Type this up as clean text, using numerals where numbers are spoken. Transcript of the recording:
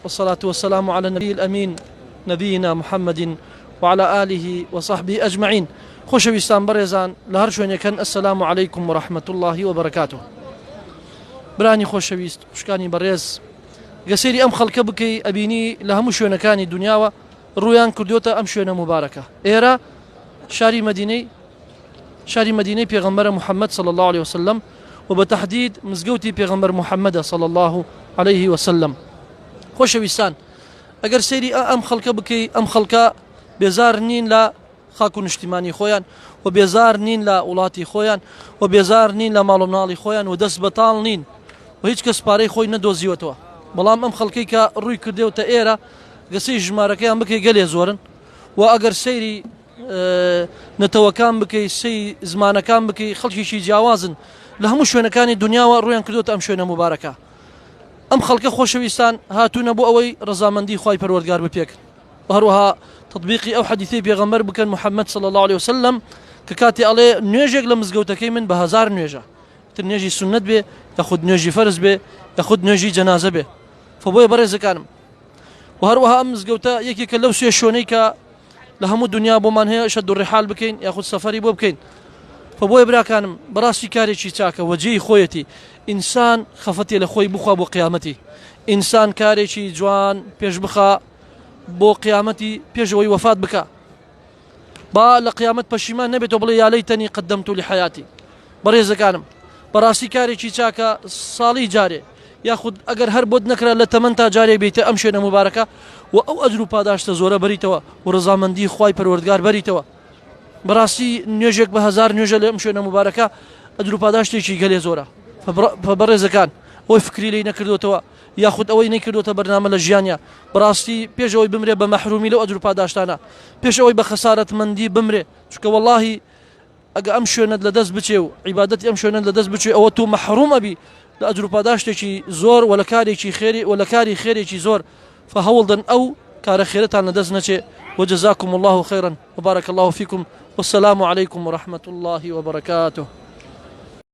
والصلاة والسلام على النبي الأمين نبينا محمد وعلى آله وصحبه أجمعين. خۆشەویستان بەڕێزان لە هەر شوێنێکەن السلام عليكم ورحمة الله وبركاته. برانی خۆشەویست خوشکانی بەڕێز گەسێری ئەم خەڵکە بکەی ئەبینی لە هەموو شوێنەکانی دنیاوە ڕویان کردوتە ئەم شوێنە مبارەکە. ئێرە شاری مدینەی پێغەمبەرە محەممەد صلى الله عليه وسلم و بەتەحدید مزگەوتی پێغەمبەر محەممەدە صلى الله عليه وسلم. خۆشەویستان ئەگەر سەیری ئەم خەڵکە بکەی ئەم خەڵکە بێزار نین لە خاک و نیشتیمانی خۆیان و بێزار نین لە وڵاتی خۆیان و بێزار نین لە ماڵ و مناڵی خۆیان و دەست بەتاڵ نین و هیچ کەس پارەی خۆی نەدۆزیوەتەوە. بەڵام ئەم خەڵکەی کە ڕووی کردێتە ئێرە گەسەی ژمارەکەیان بکەی گەلێ زۆرن و ئەگەر سەیری نەتەوەکان بکەی سی زمانەکان بکەی خەڵکیشی جیاوازن لە هەموو شوێنەکانی دنیاوە ڕویان کردوتە ئەم شوێنە مبارەکە. ئەم خەڵکە خۆشەویستان هاتوونە بۆ ئەوەی ڕەزامەندی خوای پەروەردگار بپێکن و هەروەها تطبیقی ئەو حەدیثەی پێغەمبەر بکەن محەممەد صلى الله عليه وسلم کە کاتی ئەڵێ نوێژێک لە مزگەوتەکەی من بە هەزار نوێژە تر نوێژی سنت بێ یاخود نوێژی فەرز بێ یاخود نوێژی جەنازە بێ. فبۆیە بەڕێزەکانم و هەروەها ئەم مزگەوتە یەکێکە لەو سوێ شوێنەی کە لە هەموو دنیا بۆمان هەیە شەد و ڕێحال بکەین یاخود سەفەری بۆ بکەین. فبۆیە براکانم بەڕاستی کارێکی چاکە وەجێی خۆیەتی ئینسان خەفەتێ لە خۆی بخوا بۆ قیامەتی ئینسان کارێکی جوان پێش بخا بۆ قیامەتی پێشەوەی وەفات بکە با لە قیامەت پەشیمان نەبێتەوە بڵێ یا لەیتەنی قەدەمت لحەیاتی. بەڕێزەکانم بەڕاستی کارێکی چاکە ساڵی جارێ یاخود ئەگەر هەر بۆت نەکرا لە تەمەەن تا جارێ بێتە ئەم شوێنە مبارەکە و ئەو ئەجر و پاداشتە زۆرە بەریتەوە و ڕەزامەندی خوای پەروەردگار بەریتەوە. بەڕاستی نوێژێک بە هەزار نوێژە لە ئەم شوێنە مبارەکە ئەجر و پاداشتێکی گەلێ زۆرە. بەڕێزەکان ئەوەی فکری لێی نەکردوتەوە یاخود ئەوەی نەکردوتە بەرنامە لە ژیانیا بەڕاستی پێشەوەی بمرێ بە مەحرومی لەو ئەجر و پاداشتانە پێشەوەی بە خەسارەتمەندی بمرێ چونکە وەڵڵاهی ئەگە ئەم شوێنت لە دەست بچێ و عیبادەتی ئەم شوێنت لە دەست بچێ ئەوە تو مەحروم ئەبی لە ئەجر و پاداشتێکی زۆر و لە کارێکی خێری و لە کاری خێرێکی زۆر فهەوڵدن ئەو کارە خێرەتان لە دەست نەچێ. وجزاكم الله خيرا وبارك الله فيكم والسلام عليكم ورحمة الله وبركاته.